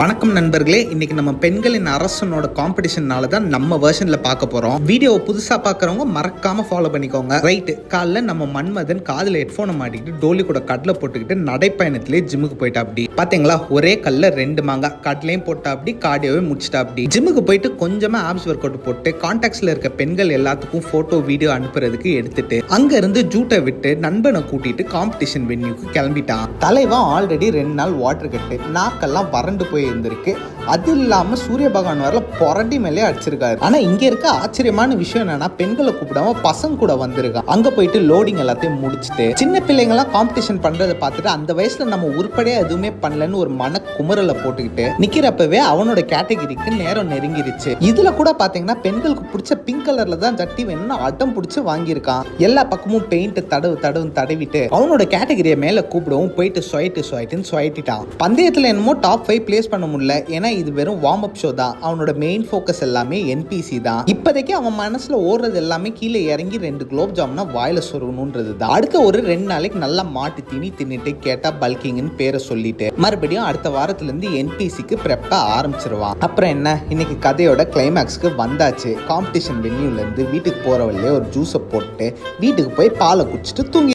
வணக்கம் நண்பர்களே, இன்னைக்கு நம்ம பெண்களின் அரசனோட காம்படிஷனால தான் நம்ம வெர்ஷன்ல பார்க்க போறோம். வீடியோ புதுசா பார்க்கறவங்க மறக்காம ஃபாலோ பண்ணிக்கோங்க. ரைட், காலைல நம்ம மன்மதன் காதுல ஹெட்போனை மாட்டிக்கிட்டு டோலி கூட கடலை போட்டுக்கிட்டு நடைப்பயணத்திலே ஜிம்முக்கு போயிட்டா. அப்படி பாத்தீங்களா, ஒரே கல்ல ரெண்டு மாங்காய், கடலையும் போட்டா அப்படி கார்டியோவே முடிச்சிட்டா. அப்படி ஜிம்முக்கு போயிட்டு கொஞ்சமா ஆப்ஸ் ஒர்க் அவுட் போட்டு கான்டாக்ட்ஸ்ல இருக்க பெண்கள் எல்லாத்துக்கும் போட்டோ வீடியோ அனுப்புறதுக்கு எடுத்துட்டு அங்க இருந்து ஜூட்டை விட்டு நண்பனை கூட்டிட்டு காம்படிஷன் வென்யூக்கு கிளம்பிட்டான். தலைவன் ஆல்ரெடி 2 நாள் வாட்டர் கட்டு, நாக்கெல்லாம் வறண்டு போய் இருந்திருக்கு. அது இல்லாம சூரிய பகவான் வரல பொரண்டி மேலே அடிச்சிருக்காரு. ஆனா இங்க இருக்க ஆச்சரியமான விஷயம் என்னன்னா, பெண்களை கூப்பிடாம பசங்க கூட வந்திருக்கான். அங்க போயிட்டு லோடிங் எல்லாத்தையும் முடிச்சுட்டு சின்ன பிள்ளைங்க எல்லாம் காம்படிஷன் பண்றதை பார்த்துட்டு அந்த வயசுல நம்ம உருப்படியா எதுவுமே பண்ணலன்னு ஒரு மன குமுறலை போட்டுக்கிட்டு நிக்கிறப்பவே அவனோட கேட்டகிரிக்கு நேரம் நெருங்கிருச்சு. இதுல கூட பாத்தீங்கன்னா பெண்களுக்கு பிடிச்ச பிங்க் கலர்ல தான் ஜட்டி வேணும்னு அடம் பிடிச்சு வாங்கியிருக்கான். எல்லா பக்கமும் பெயிண்ட் தடவிட்டு அவனோட கேட்டகிரியை மேல கூப்பிடவும் போயிட்டு சுவைட்டிட்டான். பந்தயத்துல என்னமோ டாப் 5 பிளேஸ் பண்ண முடியல. ஏன்னா இது வெறும் வார்ம் அப் ஷோ தான். அவனோட மெயின் ஃபோக்கஸ் எல்லாமே என்பிசி தான். இப்போதைக்கு அவன் மனசுல ஓடுறது எல்லாமே கீழே இறங்கி 2 குலோப் ஜாமுனா வாயில சொருகணும்ன்றது தான். அடுத்த ஒரு 2 நாளைக்கு நல்லா மாட்டு தின்னுட்டு கேட்டா பல்கிங்னு பேரை சொல்லிட்டு மறுபடியும் அடுத்த வாரத்துல இருந்து என்பிசிக்கு ப்ரெப்ப ஆரம்பிச்சிருவான். அப்புறம் என்ன, இன்னைக்கு கதையோட கிளைமேக்ஸ்க்கு வந்தாச்சு. காம்படிஷன் வென்யூல இருந்து வீட்டுக்கு போற வழியே ஒரு ஜூஸை போட்டு வீட்டுக்கு போய் பாலை குடிச்சிட்டு தூங்கி